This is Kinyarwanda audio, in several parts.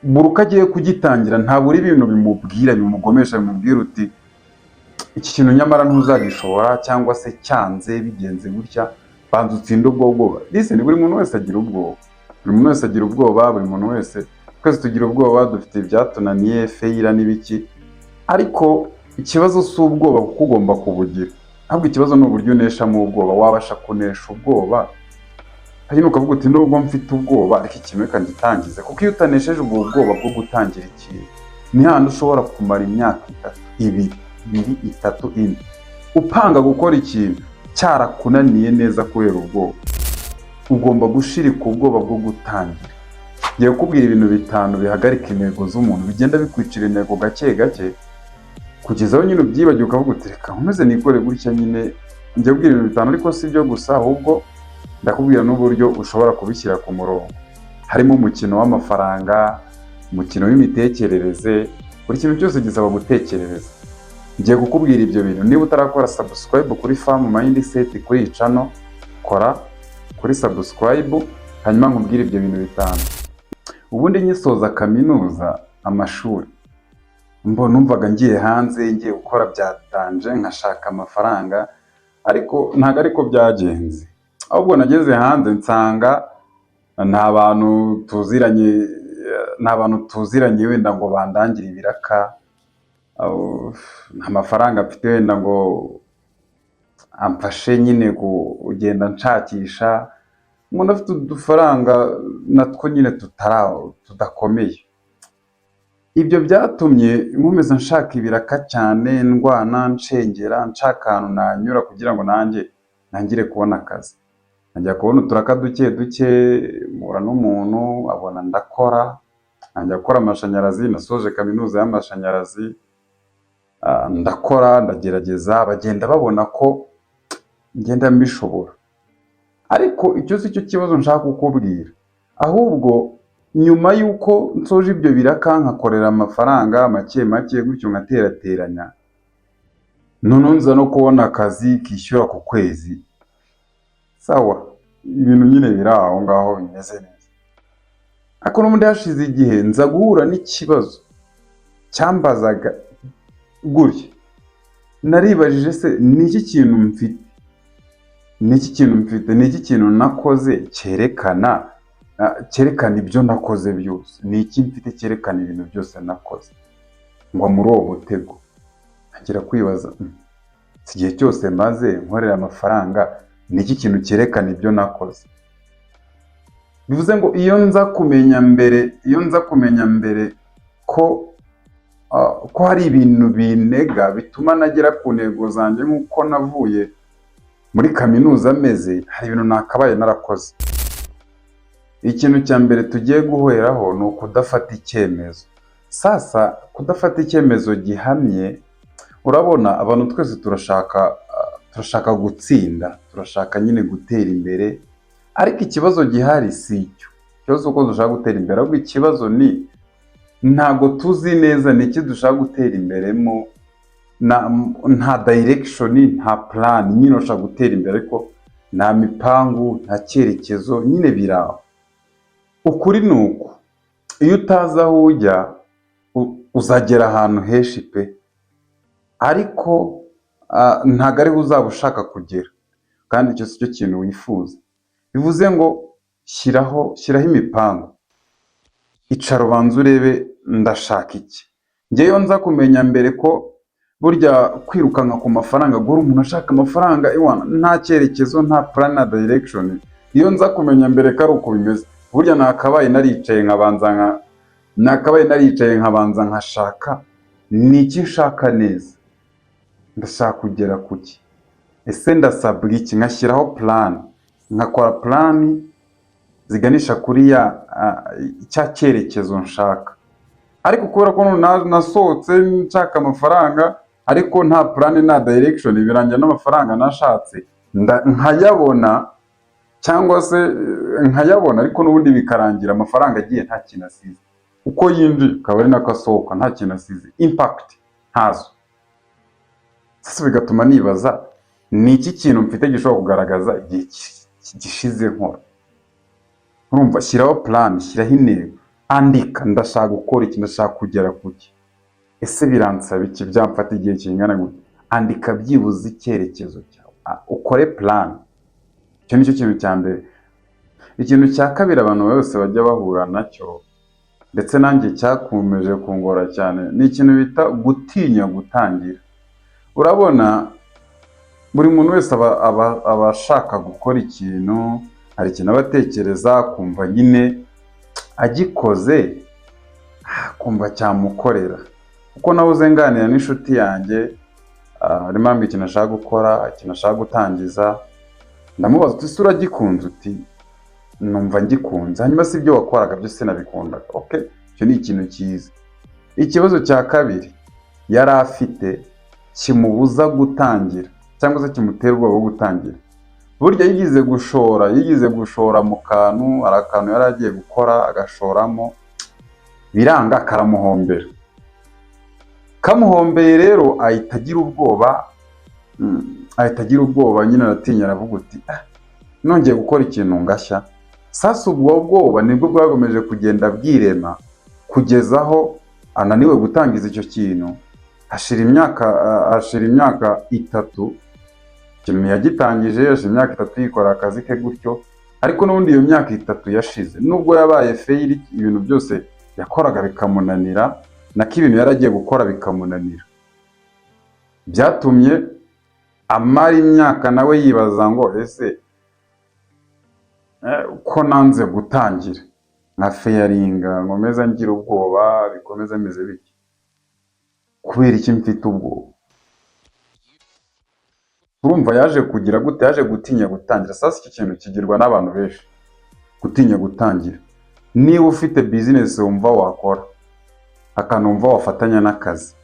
buri uko agiye kugitangira ntabura ibintu bimubwira bimugomesha bimubwira uti iki kintu nyamara ntuzagishobora cyangwa se cyanze bigenze gutya banza utsinde ubwo bwoba. Listen, buri muntu wese agira ubwoba, buri muntu wese agira ubwoba, buri muntu wese twese tugira ubwoba, dufite ibyatunaniye feyira n'ibiki, ariko ikibazo si ubwoba kuko ugomba kubugira, ahubwo ikibazo ni uburyo uneshamo ubwoba. Wabasha kunesha ubwoba hanyuma ukavuga uti nubwo mfite ubwoba ariko ikintu reka ngitangize, kuko iyo utanesheje ubwo bwoba bwo gutangira ikintu ni handi ushobora kumara imyaka ibiri itatu ine upanga gukora ikintu cyarakunaniye neza kubera ubwoba. Ugomba gushirika ubwoba bwo gutangira. Ngiye kukubwira ibintu 5 bihagarika intego z'umuntu, bigenda bikwicira intego gake gake kugeza aho nyine ubyibagiwe ukavuga uti reka nkomeze nikore gutya nyine. Ngiye kubwira ibintu 5 ariko si byo gusa, ahubwo ndakubwira n'uburyo ushobora kubishyira ku murongo. Harimo umukino w'amafaranga, umukino w'imitekerereze, buri kintu cyose gisaba gutekerereza. Ngiye kukubwira ibyo bintu. Niba utarakora subscribe kuri Farm Mindset kuri iyi channel, kora kuri subscribe hanyuma nkubwire ibyo bintu 5. Ubundi nyisoza kaminuza amashuri, numvaga ngiye hanze ngiye gukora bya danje nkashaka amafaranga, ariko ntago ariko byagenze. Ahubwo nageze hanze nsanga nta bantu tuziranye wenda ngo bandangire ibiraka, nta mafaranga mfite wenda ngo amfashe nyine kugenda nshakisha. Umuntu afite udufaranga natwo nyine tudakomeye. Ibyo byatumye nkomeza nshaka ibiraka cyane, ndwana nshengera nshaka ahantu nanyura kugira ngo nanjye nangire kubona akazi. Najya kubona uturaka duke duke, mpura n'umuntu abona ndakora, najya gukora amashanyarazi, nasoje kaminuza y'amashanyarazi, ndakora ndagerageza, bagenda babona ko ngenda mbishobora. Ariko icyo si cyo kibazo nshaka kukubwira, ahubwo nyuma y'uko nsoje ibyo biraka nkakorera amafaranga make make gutyo nkaterateranya, none nza no kubona akazi kishyura ku kwezi. Sawa, ibintu nyine biri aho ngaho bimeze neza. Ariko n'ubundi hashize igihe nza guhura n'ikibazo cyambazaga gutya. Naribajije se niki kintu mfite, niki kintu nakoze cyerekana ibyo nakoze byose. Niki mfite cyerekana ibintu byose nakoze ngo muri uwo mutego. Ntangira kwibaza igihe cyose maze nkorera amafaranga, niki kintu cyerekana ibyo nakoze. Bivuze ngo iyo nza kumenya mbere ko hari ibintu binega bituma nagera ku ntego zanjye nk'uko navuye muri kaminuza meze, hari ibintu nakabaye narakoze. Ikintu cya mbere tugiye guheraho ni ukudafata icyemezo. Sasa kudafata icyemezo gihamye, urabona abantu twese turashaka gutsinda, turashaka nyine gutera imbere, ariko ikibazo gihari si icyo. Ikibazo uko dushaka gutera imbere, ahubwo ikibazo ni ntago tuzi neza niki dushaka gutera imberemo, nta direction, nta plan nyine ushaka gutera imbere, ariko nta mipangu, nta cyerekezo, nyine biraho. Ukuri ni uko iyo utazi aho ujya uzagera ahantu henshi pe, ariko ntago ariho uzaba ushaka kugera, kandi icyo si cyo kintu wifuza. Bivuze ngo shyiraho imipangu, icara ubanza urebe ndashaka iki. Ngeyo nza kumenya mbere ko burya kwirukanka ku mafaranga, guhora umuntu ashaka amafaranga nta cyerekezo, nta plan na direction. Iyo nza kumenya mbere ko ari uko bimeze, burya nakabaye naricaye nkabanza nkashaka niki nshaka neza, ndashaka kugera kuki, ese ndasabwa iki, nkashyiraho plan, nkakora plan ziganisha kuri cya cyerekezo nshaka. Ariko kubera ko nasohotse nshaka amafaranga ariko nta plan nta direction, birangira n'amafaranga nashatse nkayabona, cyangwa se nkayabona ariko n'ubundi bikarangira amafaranga agiye nta kintu asize. Uko yinjiye akaba ari nako asohoka, nta kintu asize, impact ntazo. Sasa bigatuma nibaza niki kintu mfite gishobora kugaragaza igihe gishize nkora. Urumva, shyiraho plan, shyiraho intego. andika, ndashaka gukora iki, ndashaka kugera kuki, ese biransaba iki, byamfata igihe kingana gute. Andika byibuze icyerekezo cyawe, ukore plan. Icyo nicyo kintu cya mbere. Ikintu cya kabiri abantu bose bajya bahura nacyo, ndetse nanjye cyakomeje kungora cyane, ni ikintu bita gutinya gutangira. Urabona, buri muntu wese aba ashaka gukora ikintu, hari ikintu aba atekereza kumva nyine agikoze kumva cyamukorera. Uko nabuze nganira n'inshuti yanjye, arimo ambwira ikintu ashaka gukora, ikintu ashaka gutangiza, ndamubaza uti ese uragikunze? Uti numva ngikunze. Hanyuma si ibyo wakoraga byose nabikundaga. Okay, icyo ni ikintu cyiza. Ikibazo cya kabiri yari afite kimubuza gutangira, cyangwa se kimutera ubwoba bwo gutangira, burya yigize gushora mu kantu, hari akantu yari agiye gukora agashoramo, biranga, karamuhombera. Kamuhombeye rero ahita agira ubwoba nyine, aratinya, aravuga uti nongeye gukora ikintu ngashya. Sasa ubwo bwoba nibwo bwagomeje kugenda bwirema kugeza aho ananiwe gutangiza icyo kintu. Hashira imyaka 3 ikintu yagitangije, hashira imyaka 3 yikora akazi ke gutyo, ariko n'ubundi iyo myaka 3 yashize, nubwo yabaye fail, ibintu byose yakoraga bikamunanira, nako ibintu yaragiye gukora bikamunanira, byatumye amara imyaka nawe yibaza ngo ese ko nanze gutangira, nka failinga, nkomeza ngira ubwoba, bikomeza meze bike, kubera iki mfite ubwoba? Urumva yaje kugira gute? Yaje gutinya gutangira. Sasa iki kintu kigirwa n'abantu benshi, gutinya gutangira. Niba ufite business wumva wakora, akantu wumva wafatanya n'akazi,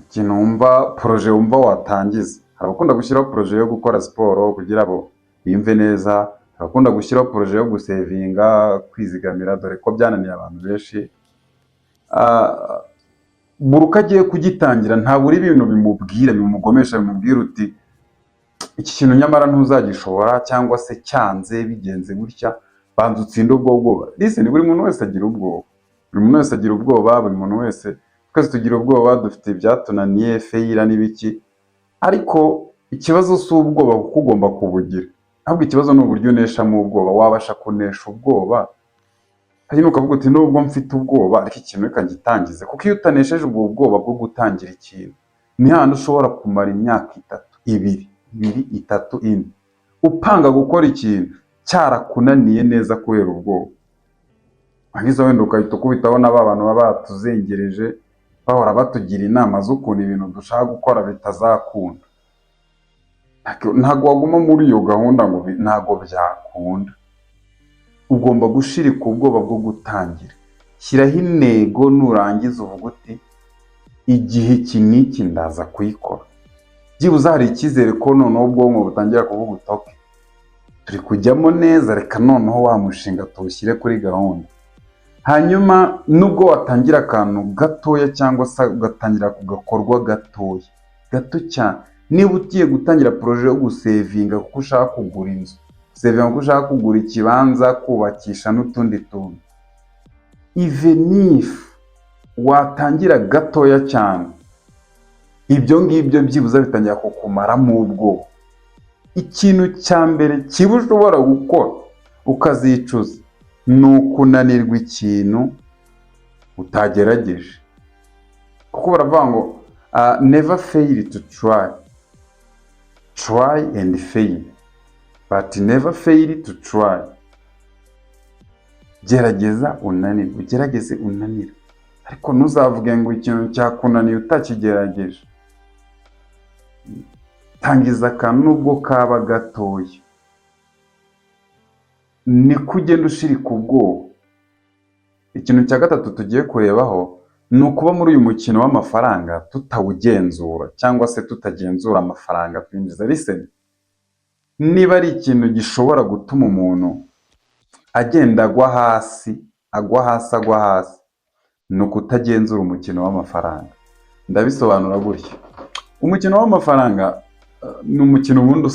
ikintu wumva, projet wumva watangiza. Hari abakunda gushyiraho projet yo gukora siporo kugira ngo biyumve neza, abakunda gushyiraho projet yo gusevinga, kwizigamira, dore ko byananiye abantu benshi. Buri uko agiye kugitangira ntabura ibintu bimugomesha, bimubwira uti iki kintu nyamara ntuzagishobora, cyangwa se cyanze bigenze gutya, banza utsinde ubwo bwoba. Listen, buri muntu wese agira ubwoba, buri muntu wese, twese tugira ubwoba, dufite ibyatunaniye, failure n'ibiki, ariko ikibazo si ubwoba kuko ugomba kubugira, ahubwo ikibazo ni uburyo uneshamo ubwoba. Wabasha kunesha ubwoba, hanyuma ukavuga uti nubwo mfite ubwoba ariko ikintu reka ngitangize. Kuko iyo utanesheje ubwo bwoba bwo gutangira ikintu, ni handi ushobora kumara imyaka 2, 3, 4 upanga gukora ikintu cyarakunaniye neza kubera ubwoba. Ahizo wenda ukahita ukubitaho n'aba bantu baba batuzengereje, bahora batugira inama z'ukuntu ibintu dushaka gukora bitazakunda. Ntabwo waguma muri iyo gahunda ngo ntabwo byakunda. Ugomba gushirika ubwoba bwo gutangira. Shyiraho intego, nurangiza uvuga uti igihe iki n'iki ndaza kuyikora. Byibuze hari icyizere ko noneho ubwonko butangira kuvuga uti okay, turi kujyamo neza, reka noneho wa mushinga tuwushyire kuri gahunda. Hanyuma nubwo watangira akantu gatoya, cyangwa se ugatangira kugakorwa gato cyane. Niba ugiye gutangira projet yo gusevinga kuko ushaka kugura inzu, sevinga kuko ushaka kugura ikibanza, kubakisha n'utundi tuntu, even if watangira gatoya cyane, ibyo ngibyo byibuze bitangira kukumaramo ubwoba. Ikintu cya mbere kiba ushobora gukora ukazicuza, ni ukunanirwa ikintu utagerageje. Kuko baravuga ngo never fail to try and fail, but never fail to try. Gerageza unanirwe, ugerageze unanirwe, ariko ntuzavuge ngo ikintu cyakunaniye utakigerageje. Tangiza akantu nubwo kaba gatoya, niko ugenda ushirika ubwoba. Ikintu cya gatatu tugiye kurebaho ni ukuba muri uyu mukino w'amafaranga tutawugenzura, cyangwa se tutagenzura amafaranga twinjiza. Listen, niba ari ikintu gishobora gutuma umuntu agenda agwa hasi, ni ukutagenzura umukino w'amafaranga. Ndabisobanura gutya. Umukino w'amafaranga ni umukino ubundi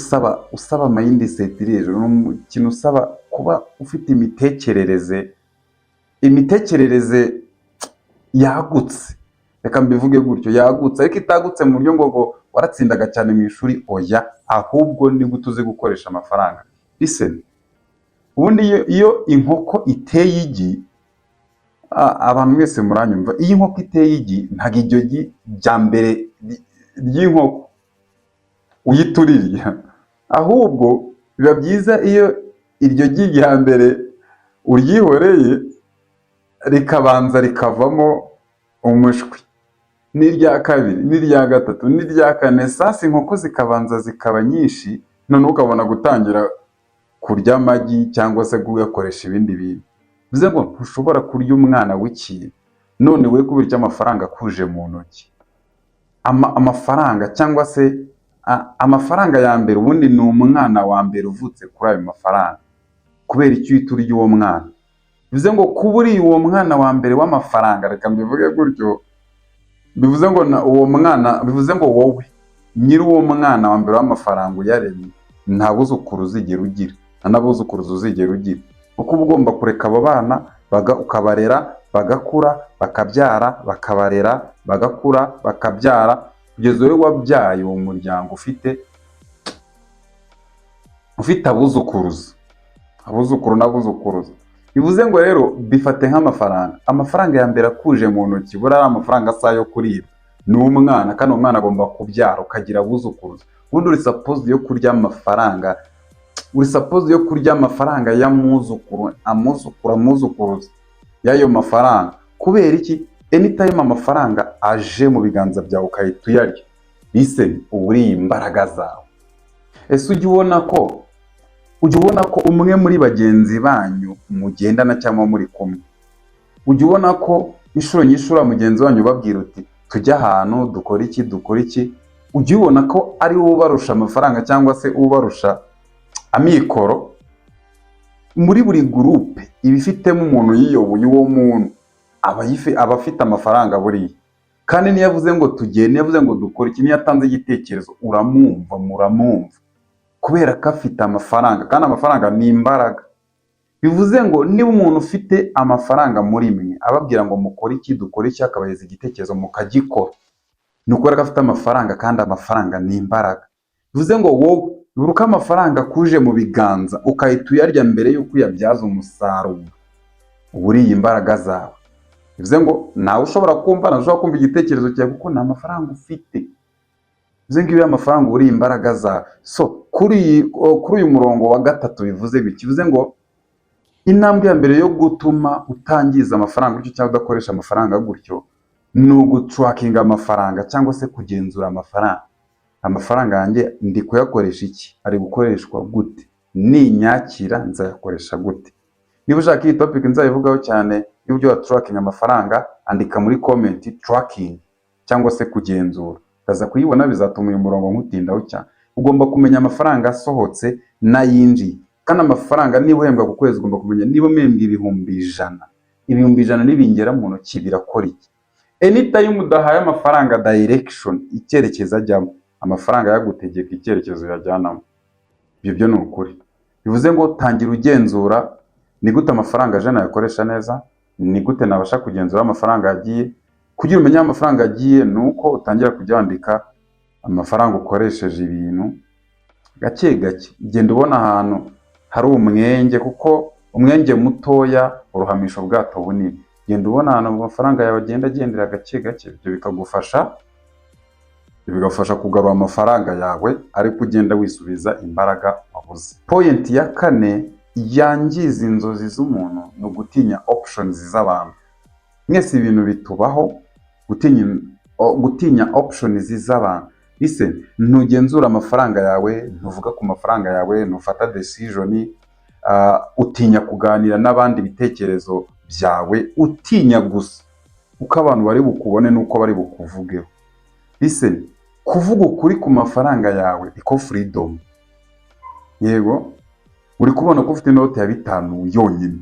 usaba mindset hejuru, ni umukino usaba kuba ufite imitekerereze imitekerereze yagutse, reka mbivuge gutyo, yagutse, ariko itagutse mu buryo ngo waratsindaga cyane mu ishuri, oya, ahubwo ni gute uzi gukoresha amafaranga. Listen, ubundi iyo inkoko iteye igi, abantu mwese muranyumva, iyo inkoko iteye igi ntabwo iryo gi rya mbere ry'inkoko uhita urirya, ahubwo biba byiza iyo iryo gi rya mbere uryihoreye rikabanza rikavamo umushwi, n'irya kabiri, n'irya gatatu, n'irya kane, sasa inkoko zikabanza zikaba nyinshi, noneho ukabona gutangira kurya amagi cyangwa se kuyakoresha ibindi bintu. Bivuze ngo ntushobora kurya umwana w'ikintu none we kubera icyo amafaranga akuje mu ntoki. Amafaranga cyangwa se amafaranga ya mbere ubundi ni umwana wa mbere uvutse kuri ayo mafaranga, kubera icyo uhita urya uwo mwana. Bivuze ngo kuba uriye uwo mwana wa mbere w'amafaranga, reka mbivuge gutyo, bivuze ngo uwo mwana, bivuze ngo wowe nyiri uwo mwana wa mbere w'amafaranga uyaremye nta buzukuru uzigera ugira, nta n'abuzukuruza uzigera ugira, kuko uba ugomba kureka abo bana ukabarera bagakura bakabyara, bakabarera bagakura bakabyara, kugeza wowe wabyaye uwo muryango ufite abuzukuruza, abuzukuru n'abuzukuruza. Bivuze ngo rero bifate nk'amafaranga. Amafaranga ya mbere akuje mu ntoki buriya ari amafaranga asa yo kurira, ni umwana, kandi umwana agomba kubyara ukagira abuzukuruza. Ubundi uri supposed yo kurya amafaranga, uri supposed yo kurya amafaranga y'amuzukuru, amuzukuruza y'ayo mafaranga. Kubera iki? Anytime amafaranga aje mu biganza byawe ukahita uyarya, bise uriye imbaraga zawe. Ese ujya ubona ko umwe muri bagenzi banyu mugendana cyangwa muri kumwe, ujya ubona ko inshuro nyinshi mugenzi wanyu babwira uti tujya ahantu dukora iki, ujya ubona ko ari wowe ubarusha amafaranga cyangwa se ubarusha amikoro. Muri buri gurupe iba ifitemo umuntu yiyoboye, uwo muntu aba afite amafaranga buriya, kandi niyo yavuze ngo tugende, niyo yavuze ngo dukore iki, niyo yatanze igitekerezo muramwumva, kubera ko afite amafaranga, kandi amafaranga ni imbaraga. Bivuze ngo niba umuntu ufite amafaranga muri mwe ababwira ngo mukore iki, dukore iki, akabahereza igitekerezo mukagikora, ni ukubera ko afite amafaranga, kandi amafaranga ni imbaraga. Bivuze ngo wowe uruka amafaranga kuje mu biganza ukahita uyarya mbere y'uko uyabyaza umusaruro, uba uriye imbaraga zawe. Bivuze ngo nawe ushobora kumva igitekerezo cyawe kuko nta mafaranga ufite. Bivuze ngo iyo amafaranga uriye imbaraga zawe. So kuri uyu murongo wa gatatu bivuze biki? Bivuze ngo intambwe ya mbere yo gutuma utangiza amafaranga gutyo cyangwa udakoresha amafaranga gutyo ni ugutrackinga amafaranga cyangwa se kugenzura amafaranga. Amafaranga yanjye ndi kuyakoresha iki? Ari gukoreshwa gute? Ninyakira nzayakoresha gute? Niba ushaka iyi topic nzayivugaho cyane, y'uburyo wa tracking amafaranga, andika muri comment tracking cyangwa se kugenzura, utaza kuyibona bizatuma uyu murongo nkutindaho cyane. Ugomba kumenya amafaranga asohotse n'ayinjiye, kandi amafaranga niba uhembwa ku kwezi ugomba kumenya niba uhembwa ibihumbi ijana nibingera mu ntoki birakora iki. Anytime udahaye amafaranga direction, icyerekezo ajyamo, amafaranga yagutegeka icyerekezo yajyanamo. Ibyo ni ukuri. Bivuze ngo tangira ugenzura ni gute amafaranga aje nayakoresha neza, ni gute nabasha kugenzura amafaranga yagiye. Kugira umenye amafaranga yagiye ni uko utangira kujya wandika amafaranga ukoresheje ibintu gake gake. Genda ubona ahantu hari umwenge, kuko umwenge mutoya uruhamisha ubwato bunini. Genda ubona ahantu amafaranga yawe agenda agendera gake gake, ibyo bigafasha kugarura amafaranga yawe ariko ugenda wisubiza imbaraga wabuze. Point ya kane yangiza inzozi z'umuntu ni ugutinya options z'abantu. Mwese ibintu bitubaho, gutinya options z'abantu. Listen, ntugenzura amafaranga yawe, ntuvuga ku mafaranga yawe, ntufata decision, utinya kuganira n'abandi ibitekerezo byawe, utinya gusa uko abantu bari bukubone n'uko bari bukuvugeho. Listen, kuvuga ukuri ku mafaranga yawe iko freedom. Yego, uri kubona ko ufite inote ya 5 yonyine,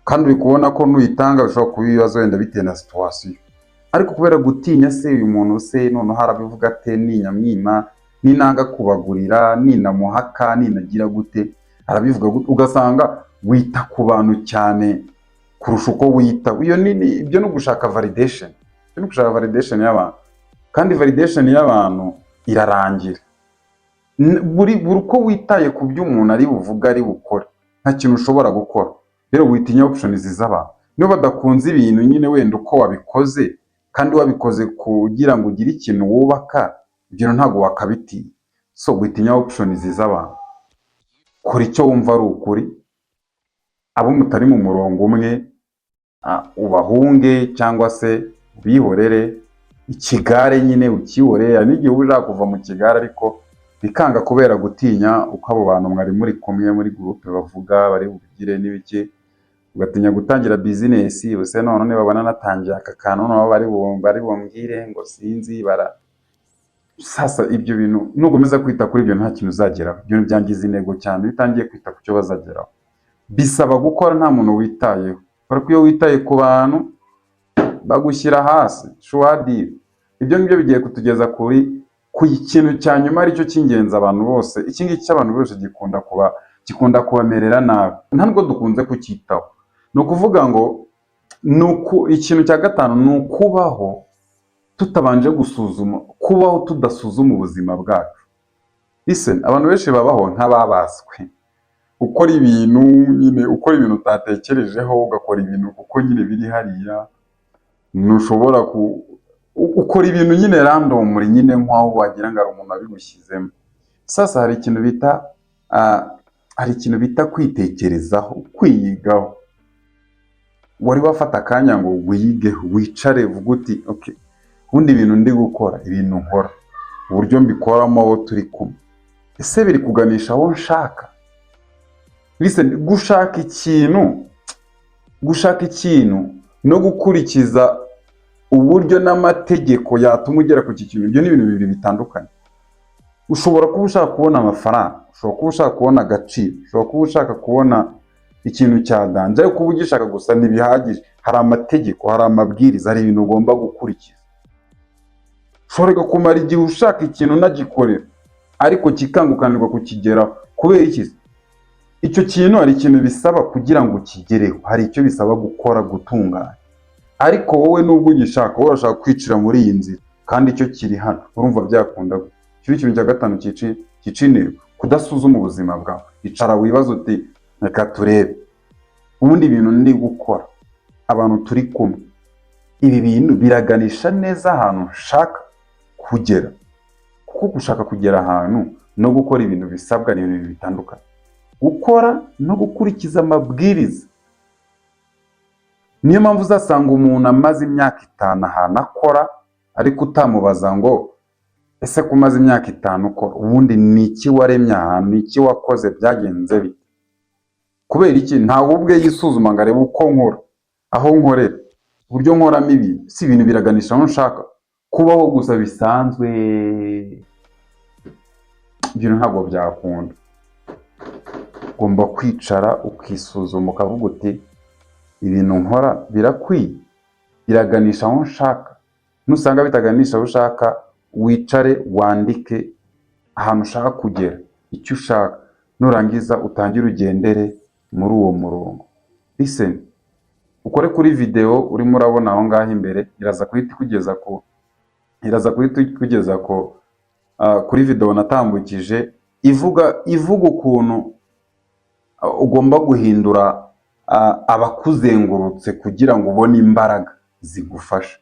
kandi uri kubona ko nuyitanga bishobora kuba ibibazo wenda bitewe na situation, ariko kubera gutinya se uyu muntu se none harabivuga ate, ninyamwima, ninanga kubagurira, ninamuhaka, ninagira gute, arabivuga gute, ugasanga wita ku bantu cyane kurusha uko witaho. Ibyo no gushaka validation, ibyo no gushaka validation y'abantu, kandi validation y'abantu irarangira. Buri uko witaye ku byo umuntu ari buvuga ari bukore, nta kintu ushobora gukora. Rero witinya options z'abantu, niba badakunze ibintu nyine wenda uko wabikoze, kandi wabikoze kugira ngo ugire ikintu wubaka, ibyo ntabwo wakabitinya. So witinya options z'abantu, kora icyo wumva ari ukuri. Abo mutari mu murongo umwe ubahunge cyangwa se ubihorere. Ikigare nyine ukihorere, n'igihe ushaka kuva mu kigare ariko bikanga kubera gutinya uko abo bantu mwari muri kumwe muri groupe bavuga bari bugire n'ibiki, ugatinya gutangira business. Ubuse none babona natangiye aka kantu nabo bari bumbwire ngo sinzi bara. Sasa ibyo bintu nugomeza kwita kuri ibyo nta kintu uzageraho. Ibyo byangiza intego cyane. Bitangiye kwita ku cyo bazageraho, bisaba gukora nta muntu witayeho. Kuko iyo witaye ku bantu bagushyira hasi shwadi. Ibyo ngibyo bigiye kutugeza ku ikintu cya nyuma aricyo cy'ingenzi abantu bose. Iki ngiki cy'abantu bose gikunda kubamerera nabi, ntabwo dukunze kucyitaho. Ni ukuvuga ngo ikintu cya gatanu ni ukubaho tutabanje gusuzuma, kubaho tudasuzuma ubuzima bwacu. Listen, abantu benshi babaho nk'ababaswe, ukora ibintu nyine, ukora ibintu utatekerejeho, ugakora ibintu kuko nyine biri hariya. Ntushobora ukora ibintu nyine random, muri nyine nk'aho wagira ngo ari umuntu abigushyizemo. Sasa hari ikintu bita kwitekerezaho, kwiyigaho. Wari wafata akanya ngo wiyigeho, wicare uvuge uti okay, ubundi ibintu ndi gukora, ibintu nkora, uburyo mbikoramo abo turi kumwe, ese biri kuganisha aho nshaka? Listen, gushaka ikintu no gukurikiza uburyo n'amategeko yatuma ugera ku kintu, ibyo ni ibintu bibiri bitandukanye. Ushobora kuba ushaka kubona amafaranga, ushobora kuba ushaka kubona agaciro, ushobora kuba ushaka kubona ikintu cyaganje, ariko kuba ugishaka gusa ntibihagije. Hari amategeko, hari amabwiriza, hari ibintu ugomba gukurikiza. Ushobora kumara igihe ushaka ikintu unagikorera ariko kikangukanirwa kukigeraho. Kubera iki? Icyo kintu hari ikintu bisaba kugira ngo ukigereho, hari icyo bisaba gukora, gutunganya. Ariko wowe nubwo ugishaka, wowe urashaka kwicira muri iyi nzira, kandi icyo kiri hano urumva byakunda. Icyo kintu cya gatanu cyica intego, kudasuzuma ubuzima bwawe. Icara wibaza uti reka turebe ubundi ibintu ndi gukora, abantu turi kumwe, ibi bintu biraganisha neza ahantu nshaka kugera. Kuko gushaka kugera ahantu no gukora ibintu bisabwa ni ibintu bitandukanye. Gukora no gukurikiza amabwiriza. Niyo mpamvu uzasanga umuntu amaze imyaka 5 ahantu akora, ariko utamubaza ngo ese kumaze imyaka 5 ukora, ubundi ni iki waremye ahantu, iki wakoze, byagenze bite? Kubera iki? Ntawe ubwe yisuzuma ngo arebe uko nkora, aho nkorera, uburyo nkoramo ibintu. Si ibintu biraganisha aho nshaka. Kubaho gusa bisanzwe, ibyo ntabwo byakunda. Ugomba kwicara ukisuzuma ukavuga uti ibintu nkora birakwiye, biraganisha aho nshaka. Nusanga bitaganisha aho ushaka, wicare wandike ahantu ushaka kugera, icyo ushaka. Nurangiza utangire ugendere muri uwo murongo. Listen, ukore kuri video urimo urabona aho ngaho imbere, iraza kuhita kugeza kuri video natambukije ivuga ukuntu ugomba guhindura abakuzengurutse kugira ngo ubone imbaraga zigufasha.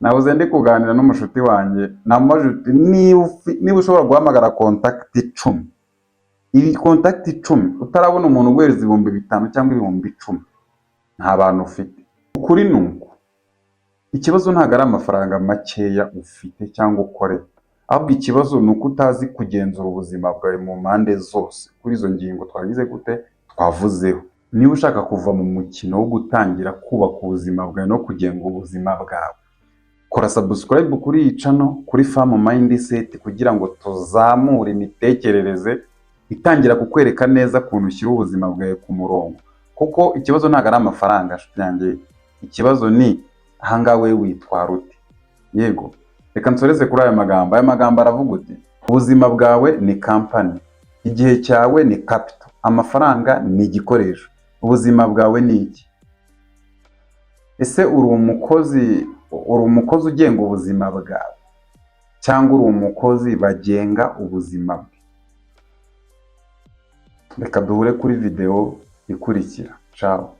Nabuze ndi kuganira n'umushuti wanjye, namajuti niba ushobora guhamagara contact 10, ibi contact 10 utarabona umuntu uguhereza 5,000 cyangwa 10,000, nta bantu ufite. Ukuri nuko ikibazo ntabwo ari amafaranga makeya ufite cyangwa ukorera, ahubwo ikibazo ni uko utazi kugenzura ubuzima bwawe mu mpande zose. Kuri izo ngingo twagize gute twavuzeho. Niba ushaka kuva mu mukino wo gutangira kubaka ubuzima bwawe no kugenga ubuzima bwawe, kora subscribe kuri iyi channel, kuri Farm Mindset, kugira ngo tuzamure imitekerereze itangira kukwereka neza kuntu ushyira ubuzima bwawe ku murongo. Kuko ikibazo ntabwo ari amafaranga yanjye, ikibazo ni ahangawe witwara ute. Yego, reka nsoreze kuri aya magambo. Aya magambo aravuga uti ubuzima bwawe ni company, igihe cyawe ni capital, amafaranga ni igikoresho. ubuzima bwawe ni iki? Ese uri umukozi ugenga ubuzima bwawe, cyangwa uri umukozi bagenga ubuzima bwe? Reka duhure kuri video ikurikira. Ciao.